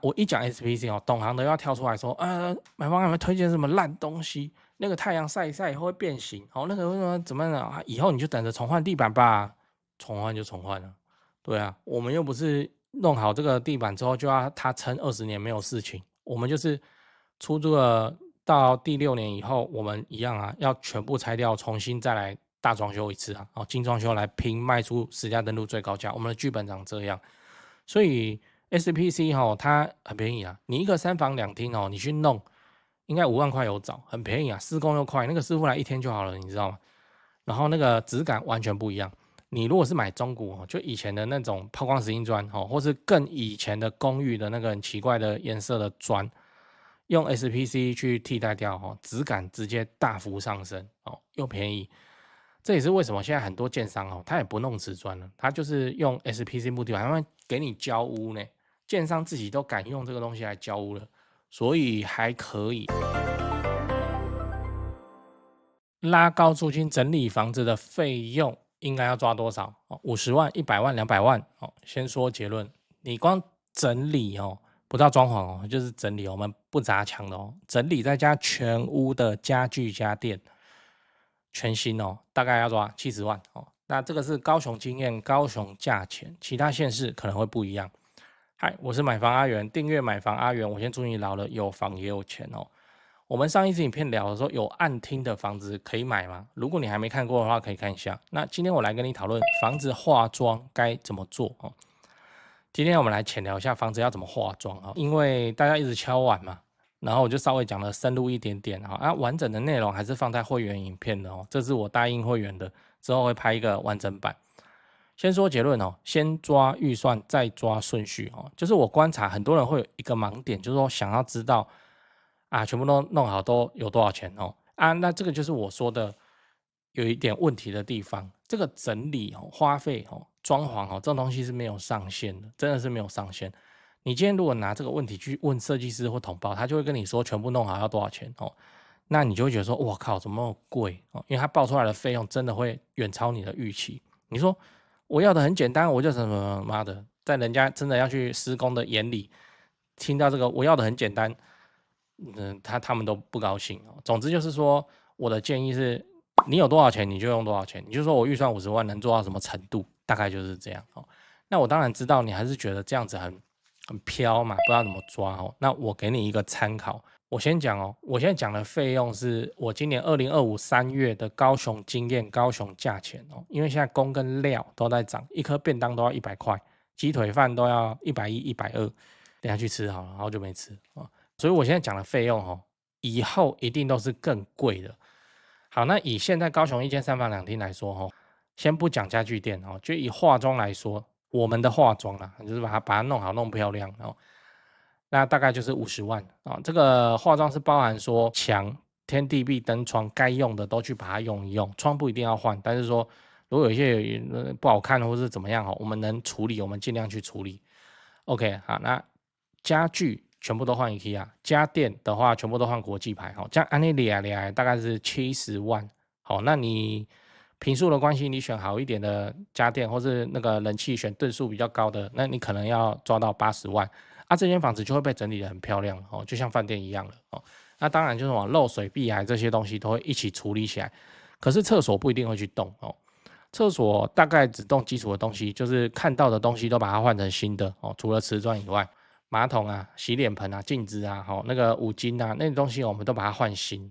我一讲 SPC 哦，懂行的要跳出来说，买方有没有推荐什么烂东西？那个太阳晒一晒以后会变形，哦，那个为什么怎么样啊？以后你就等着重换地板吧，重换就重换了。对啊，我们又不是弄好这个地板之后就要它撑20年没有事情，我们就是出租了到第6年以后，我们一样啊，要全部拆掉，重新再来大装修一次啊，哦，精装修来拼卖出实价登录最高价。我们的剧本长这样，所以 SPC 哈、它很便宜啊，你一个3房2厅哦，你去弄应该5万块有找，很便宜啊，施工又快，那个师傅来1天就好了，你知道吗？然后那个质感完全不一样。你如果是买中古，就以前的那种抛光石英砖，或是更以前的公寓的那个很奇怪的颜色的砖，用 SPC 去替代掉，质感直接大幅上升，又便宜。这也是为什么现在很多建商他也不弄瓷砖了，他就是用 SPC 木地板，他们给你交屋呢，建商自己都敢用这个东西来交屋了，所以还可以。拉高租金整理房子的费用应该要抓多少？50万、100万、200万。先说结论，你光整理不到装潢就是整理，我们不砸墙的整理再加全屋的家具家电，全新大概要抓70万那这个是高雄经验、高雄价钱，其他县市可能会不一样。嗨，我是买房阿元，订阅买房阿元，我先祝你老了有房也有钱哦。我们上一支影片聊的时候，有暗厅的房子可以买吗？如果你还没看过的话，可以看一下。那今天我来跟你讨论房子化妆该怎么做哦。今天我们来浅聊一下房子要怎么化妆啊，因为大家一直敲碗嘛，然后我就稍微讲了深入一点点啊，完整的内容还是放在会员影片的哦，这是我答应会员的，之后会拍一个完整版。先说结论哦，先抓预算，再抓顺序哦。就是我观察很多人会有一个盲点，就是说想要知道啊，全部都弄好都有多少钱哦啊，那这个就是我说的有一点问题的地方。这个整理花费装潢这种东西是没有上限的，真的是没有上限。你今天如果拿这个问题去问设计师或统包，他就会跟你说全部弄好要多少钱哦，那你就会觉得说，哇靠，怎么那么贵哦？因为他报出来的费用真的会远超你的预期。你说我要的很简单，我就什么妈的，在人家真的要去施工的眼里，听到这个我要的很简单，他们都不高兴哦。总之就是说，我的建议是，你有多少钱你就用多少钱，你就说我预算50万能做到什么程度，大概就是这样哦。那我当然知道你还是觉得这样子很飘嘛，不知道怎么抓哦。那我给你一个参考，我先讲哦，我现在讲的费用是我今年2025 3月的高雄经验、高雄价钱哦，因为现在工跟料都在涨，一颗便当都要100块，鸡腿饭都要110、120，等下去吃好了，好久没吃哦。所以我现在讲的费用以后一定都是更贵的。好，那以现在高雄一间3房2厅来说先不讲家具店就以化妆来说，我们的化妆啦，就是把它弄好弄漂亮那大概就是50万这个化妆是包含说墙、天地壁、灯窗该用的都去把它用一用，窗不一定要换，但是说如果有一些不好看或是怎么样我们能处理，我们尽量去处理。OK， 好，那家具全部都换 IKEA，家电的话全部都换国际牌，这样安利里来大概是70万。好，那你平数的关系，你选好一点的家电，或是那个人气选吨数比较高的，那你可能要抓到80万啊，这间房子就会被整理得很漂亮就像饭店一样了那当然就是往漏水、壁癌这些东西都会一起处理起来，可是厕所不一定会去动厕所大概只动基础的东西，就是看到的东西都把它换成新的除了瓷砖以外，马桶啊、洗脸盆啊、镜子啊、那个五金啊那些东西，我们都把它换新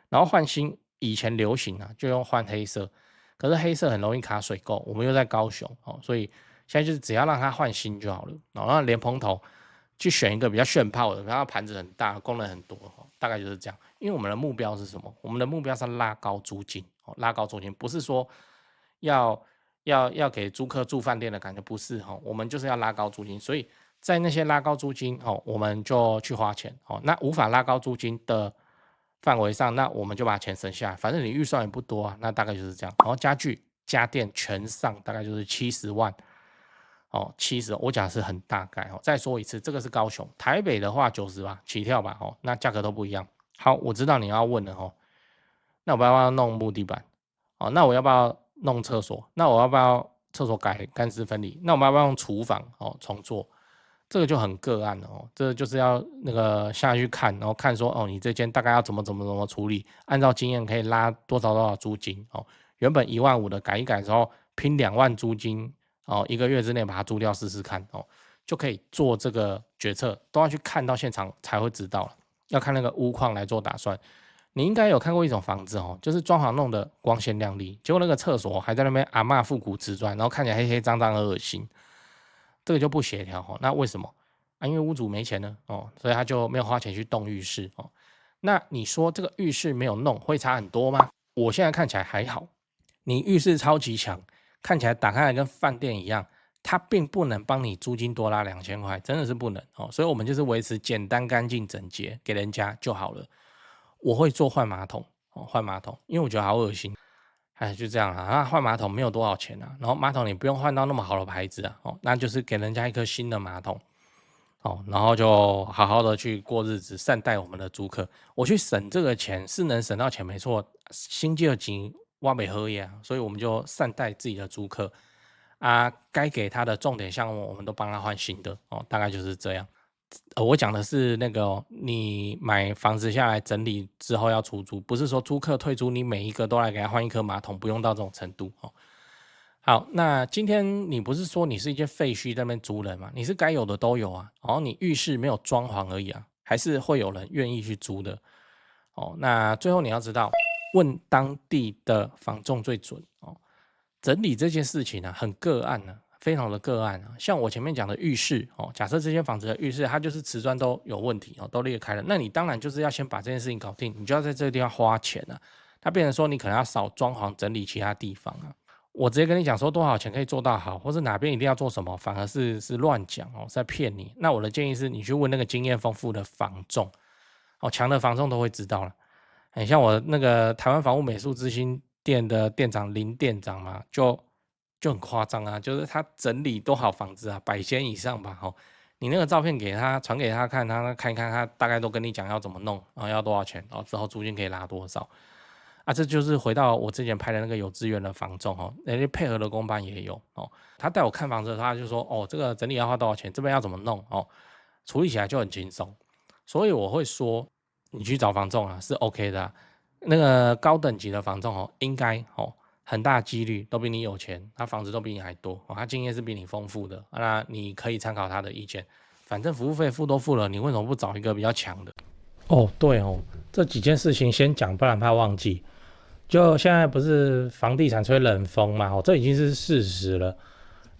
然后换新以前流行就用换黑色，可是黑色很容易卡水垢，我们又在高雄所以现在就是只要让它换新就好了然后莲蓬头去选一个比较炫炮的，然后盘子很大，功能很多大概就是这样。因为我们的目标是什么？我们的目标是拉高租金拉高租金不是说要给租客住饭店的感觉，不是我们就是要拉高租金，所以在那些拉高租金我们就去花钱那无法拉高租金的范围上，那我们就把钱省下来，反正你预算也不多啊，那大概就是这样。然后家具家电全上大概就是70万70，我讲的是很大概再说一次，这个是高雄，台北的话90吧起跳吧那价格都不一样。好，我知道你要问了那我要不要弄木地板那我要不要弄厕所？那我要不要厕所改干湿分离？那我们要不要用厨房重做？这个就很个案了哦，这就是要那个下去看，然后看说哦，你这间大概要怎么处理，按照经验可以拉多少租金哦。原本15000的改一改之后，拼20000租金哦，1个月之内把它租掉试试看哦，就可以做这个决策，都要去看到现场才会知道了，要看那个屋况来做打算。你应该有看过一种房子哦，就是装潢弄得光鲜亮丽，结果那个厕所还在那边阿嬷复古瓷砖，然后看起来黑黑脏脏的恶心。这个就不协调哦。那为什么啊？因为屋主没钱呢哦，所以他就没有花钱去动浴室哦。那你说这个浴室没有弄会差很多吗？我现在看起来还好。你浴室超级强，看起来打开来跟饭店一样，它并不能帮你租金多拉2000块，真的是不能哦。所以我们就是维持简单、干净、整洁给人家就好了。我会做换马桶哦，换马桶，因为我觉得好恶心。哎，就这样啊。那换马桶没有多少钱啊，然后马桶你不用换到那么好的牌子啊，哦，那就是给人家一颗新的马桶，哦，然后就好好的去过日子，善待我们的租客。我去省这个钱是能省到钱没错，新界的钱挖北喝呀，所以我们就善待自己的租客啊，该给他的重点项目我们都帮他换新的哦，大概就是这样。我讲的是那个哦，你买房子下来整理之后要出租，不是说租客退租，你每一个都来给他换一颗马桶，不用到这种程度哦。好，那今天你不是说你是一间废墟在那边租人吗？你是该有的都有啊，哦，你浴室没有装潢而已啊，还是会有人愿意去租的哦。那最后你要知道，问当地的房仲最准哦。整理这件事情啊，很个案啊，非常的个案啊。像我前面讲的浴室哦，假设这间房子的浴室它就是瓷砖都有问题哦，都裂开了，那你当然就是要先把这件事情搞定，你就要在这个地方花钱啊。它变成说你可能要少装潢整理其他地方啊。我直接跟你讲说多少钱可以做到好，或是哪边一定要做什么，反而是乱讲哦，是在骗你。那我的建议是你去问那个经验丰富的房仲哦，强的房仲都会知道了。很像我那个台湾房屋美术之星店的店长林店长嘛，就很夸张啊，就是他整理多少房子啊，100间以上吧，哦，你那个照片给他传给他看，他看一看，他大概都跟你讲要怎么弄，然后要多少钱，然后之后租金可以拉多少啊。这就是回到我之前拍的那个有资源的房仲哦，人家配合的公班也有哦。他带我看房子的时候，他就说哦，这个整理要花多少钱，这边要怎么弄哦，处理起来就很轻松。所以我会说，你去找房仲啊是 OK 的啊，那个高等级的房仲哦，应该哦很大几率都比你有钱，他房子都比你还多哦，他经验是比你丰富的，那你可以参考他的意见。反正服务费付都付了，你为什么不找一个比较强的？哦，对哦，这几件事情先讲，不然怕忘记。就现在不是房地产吹冷风嘛，哦，这已经是事实了。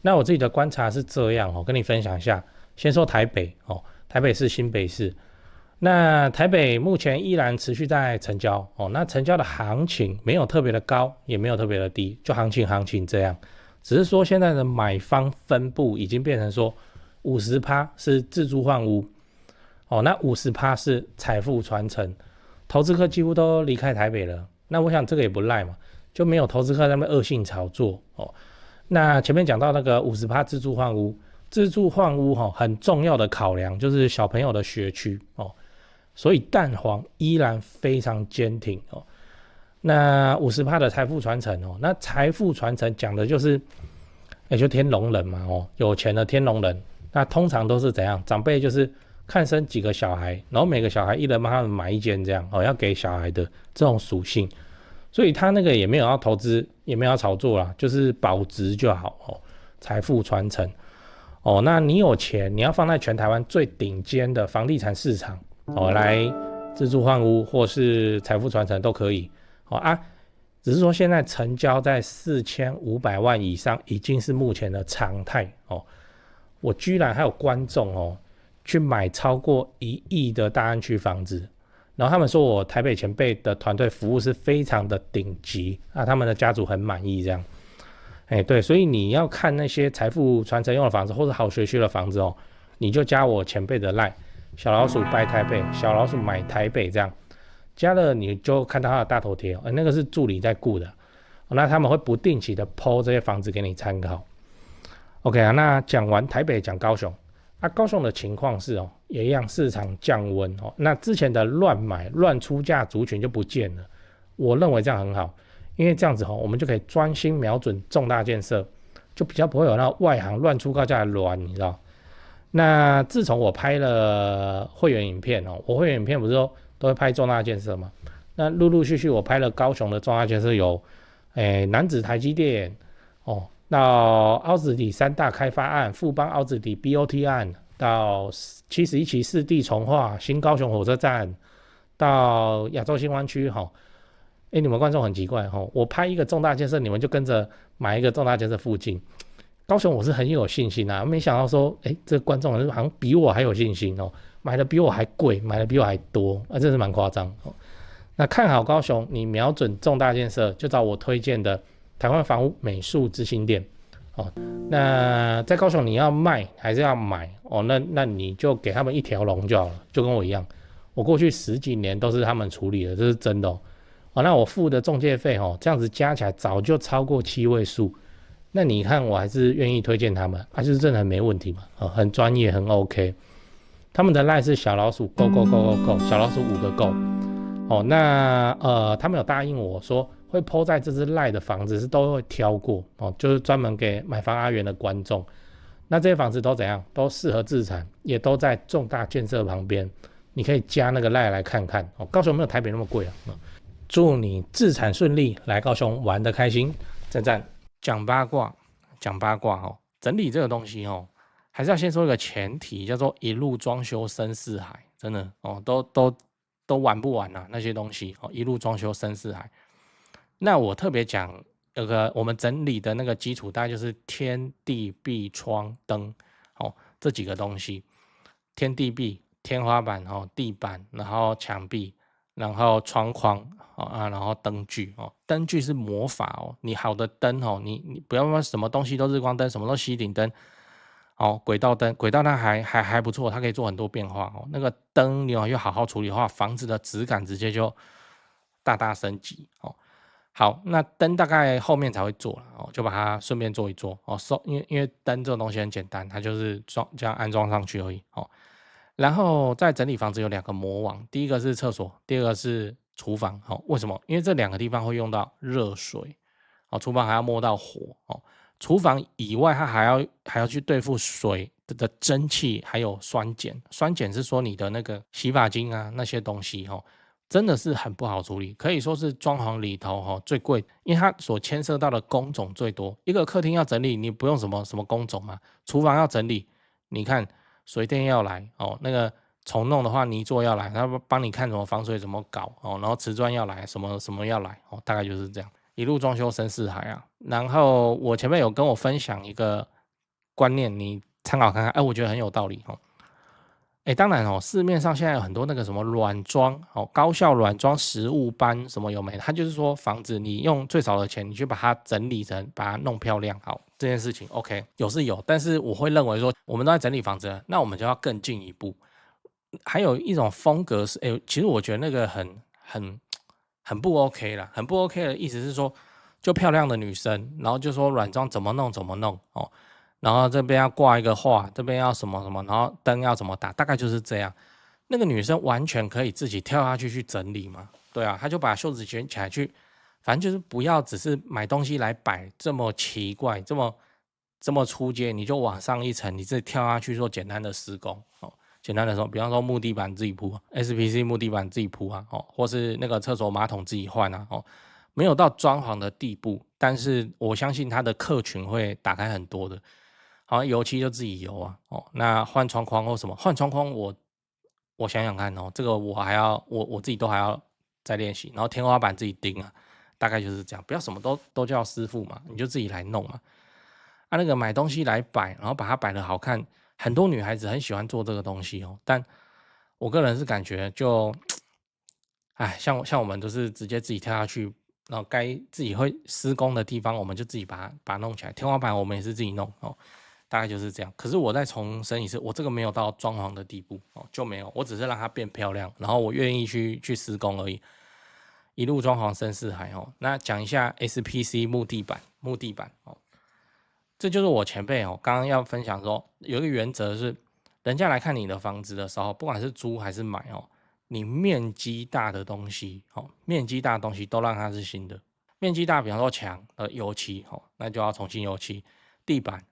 那我自己的观察是这样哦，跟你分享一下。先说台北哦，台北市、新北市。那台北目前依然持续在成交哦，那成交的行情没有特别的高，也没有特别的低，就行情这样。只是说现在的买方分布已经变成说50%是自住换屋哦，那50%是财富传承，投资客几乎都离开台北了。那我想这个也不赖嘛，就没有投资客在那边恶性炒作哦。那前面讲到那个50%自住换屋，自住换屋哦，很重要的考量就是小朋友的学区哦。所以蛋黄依然非常坚挺哦。那50%的财富传承哦，那财富传承讲的就是，也就天龙人嘛哦，有钱的天龙人，那通常都是怎样？长辈就是看生几个小孩，然后每个小孩一人帮他们买一间这样哦，要给小孩的这种属性。所以他那个也没有要投资，也没有要炒作啦，就是保值就好哦。财富传承哦，那你有钱，你要放在全台湾最顶尖的房地产市场。哦，来自住换屋或是财富传承都可以哦啊，只是说现在成交在4500万以上已经是目前的常态哦。我居然还有观众哦去买超过1亿的大安区房子，然后他们说我台北前辈的团队服务是非常的顶级啊，他们的家族很满意这样。哎，对，所以你要看那些财富传承用的房子或者好学区的房子哦，你就加我前辈的 LINE。小老鼠拜台北，小老鼠买台北，这样加了你就看到他的大头贴，那个是助理在顾的，那他们会不定期的 po 这些房子给你参考。OK 啊，那讲完台北，讲高雄啊，高雄的情况是哦，也一样市场降温哦，那之前的乱买乱出价族群就不见了，我认为这样很好，因为这样子我们就可以专心瞄准重大建设，就比较不会有那外行乱出高价的乱，你知道。那自从我拍了会员影片哦，我会员影片不是都会拍重大建设嘛？那陆陆续续我拍了高雄的重大建设有，楠梓台积电哦，到凹子底3大开发案、富邦凹子底 BOT 案，到71期4地重划、新高雄火车站，到亚洲新湾区哈。你们观众很奇怪哈，我拍一个重大建设，你们就跟着买一个重大建设附近。高雄我是很有信心啊，没想到说，这个观众好像比我还有信心哦，买的比我还贵，买的比我还多，真是蛮夸张哦。那看好高雄，你瞄准重大建设，就找我推荐的台湾房屋美术之星店哦。那在高雄你要卖还是要买哦？那你就给他们一条龙就好了，就跟我一样，我过去10几年都是他们处理的，这是真的哦。那我付的中介费哦，这样子加起来早就超过7位数。那你看我还是愿意推荐他们，就是真的很没问题嘛，很专业，很 OK。他们的 LINE 是小老鼠 Go Go Go Go Go， 小老鼠5个 Go。那他们有答应我说会 po 在这只 LINE 的房子是都会挑过哦，就是专门给买房阿元的观众。那这些房子都怎样？都适合自产，也都在重大建设旁边，你可以加那个 LINE 来看看哦。高雄没有台北那么贵啊。祝你自产顺利，来高雄玩得开心，赞赞。讲八卦哦，整理这个东西哦，还是要先说一个前提，叫做一路装修深似海，真的哦，都玩不完啊那些东西哦，一路装修深似海。那我特别讲我们整理的那个基础，大概就是天地壁窗灯哦这几个东西，天地壁、天花板哦、地板，然后墙壁，然后窗框。然后灯具哦，灯具是魔法哦。你好的灯哦，你不要说什么东西都日光灯，什么都吸顶灯哦，轨道灯还不错，它可以做很多变化哦。那个灯你要好好处理的话，房子的质感直接就大大升级哦。好，那灯大概后面才会做了哦，就把它顺便做一做哦。因为灯这种东西很简单，它就是这样安装上去而已哦。然后在整理房子有2个魔王，第一个是厕所，第二个是厨房。为什么？因为这2个地方会用到热水，厨房还要摸到火哦。厨房以外，它还要去对付水的蒸汽，还有酸碱。酸碱是说你的那个洗发精啊那些东西真的是很不好处理，可以说是装潢里头最贵，因为它所牵涉到的工种最多。一个客厅要整理，你不用什么工种嘛，厨房要整理，你看。水电要来哦，那个重弄的话，泥作要来，他帮你看什么防水怎么搞哦，然后瓷砖要来，什么要来哦，大概就是这样，一路装修深似海啊。然后我前面有跟我分享一个观念，你参考看看，我觉得很有道理哦。当然哦，市面上现在有很多那个什么软装哦，高效软装实物班什么有没？它就是说房子你用最少的钱，你去把它整理成，把它弄漂亮，好这件事情 OK 有是有，但是我会认为说，我们都在整理房子，那我们就要更进一步。还有一种风格是，其实我觉得那个很不 OK 啦，很不 OK 的意思是说，就漂亮的女生，然后就说软装怎么弄哦。然后这边要挂一个画，这边要什么什么，然后灯要怎么打，大概就是这样。那个女生完全可以自己跳下去整理嘛？对啊，她就把袖子卷起来去，反正就是不要只是买东西来摆，这么奇怪，这么出街，你就往上一层，你自己跳下去做简单的施工哦。简单的说，比方说木地板自己铺 ，SPC 木地板自己铺啊，或是那个厕所马桶自己换啊，没有到装潢的地步，但是我相信他的客群会打开很多的。好像油漆就自己油啊，那换窗框或什么换窗框我想想看这个我自己都还要再练习，然后天花板自己钉啊，大概就是这样，不要什么都叫师傅嘛，你就自己来弄嘛。那个买东西来摆，然后把它摆得好看，很多女孩子很喜欢做这个东西但我个人是感觉就，像我们都是直接自己跳下去，然后该自己会施工的地方，我们就自己把它弄起来，天花板我们也是自己弄大概就是这样。可是我再重申一次，我这个没有到装潢的地步就没有，我只是让它变漂亮，然后我愿意去施工而已。一路装潢深似海那讲一下 SPC 木地板这就是我前辈刚刚要分享说，有一个原则是，人家来看你的房子的时候，不管是租还是买你面积大的东西面积大的东西都让它是新的。面积大，比方说墙油漆那就要重新油漆，地板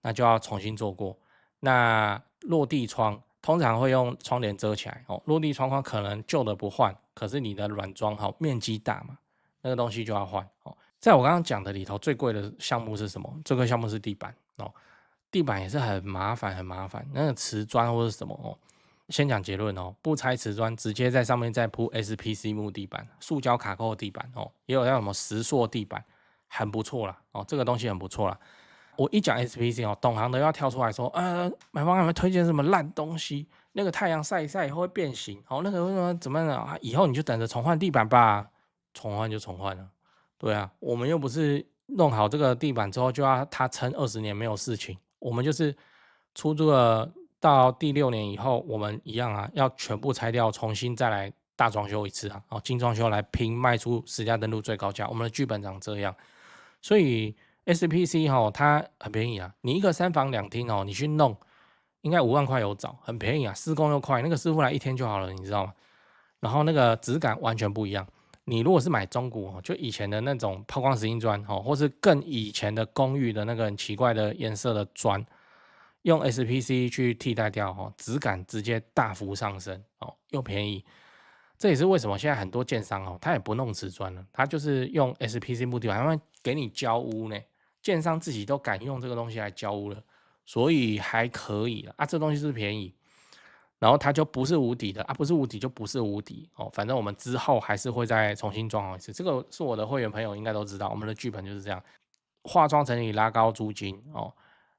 那就要重新做过。那落地窗通常会用窗帘遮起来哦，落地窗框可能旧的不换，可是你的软装好面积大嘛，那个东西就要换哦。在我刚刚讲的里头，最贵的项目是什么？最贵项目是地板哦，地板也是很麻烦，很麻烦。那个瓷砖或者什么哦，先讲结论哦，不拆瓷砖，直接在上面再铺 SPC 木地板，塑胶卡扣地板哦，也有叫什么石塑地板，很不错啦哦，这个东西很不错啦。我一讲 SPC 哦，懂行的要跳出来说，买方有没有推荐什么烂东西？那个太阳晒一晒以后会变形，哦，那个为什么怎么样啊？以后你就等着重换地板吧，重换就重换了。对啊，我们又不是弄好这个地板之后就要它撑20年没有事情，我们就是出租了到第6年以后，我们一样啊，要全部拆掉，重新再来大装修一次啊，哦，精装修来拼卖出实价登录最高价。我们的剧本长这样，所以 SPC 哦，它很便宜啊，你一个3房2厅哦，你去弄应该5万块有找，很便宜啊，施工又快，那个师傅来1天就好了，你知道吗？然后那个质感完全不一样。你如果是买中古，就以前的那种抛光石英砖，或是更以前的公寓的那个很奇怪的颜色的砖，用 SPC 去替代掉，质感直接大幅上升，又便宜。这也是为什么现在很多建商他也不弄瓷砖了，他就是用 SPC 木地板，他们给你交屋呢，建商自己都敢用这个东西来交屋了，所以还可以了啊，这东西是便宜。然后它就不是无敌的啊，不是无敌就不是无敌哦。反正我们之后还是会再重新装好一次，这个是我的会员朋友应该都知道，我们的剧本就是这样，化妆整理拉高租金哦，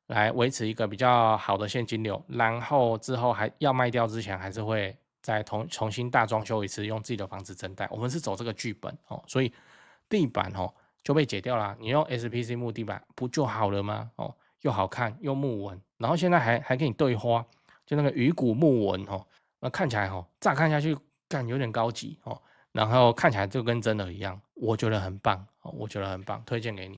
来维持一个比较好的现金流，然后之后还要卖掉之前还是会再重新大装修一次，用自己的房子增贷。我们是走这个剧本哦，所以地板就被解掉了，你用 SPC 木地板不就好了吗？哦，又好看又木纹，然后现在还给你对花。就那个鱼骨木纹看起来乍看下去干有点高级然后看起来就跟真的一样，我觉得很棒我觉得很棒，推荐给你。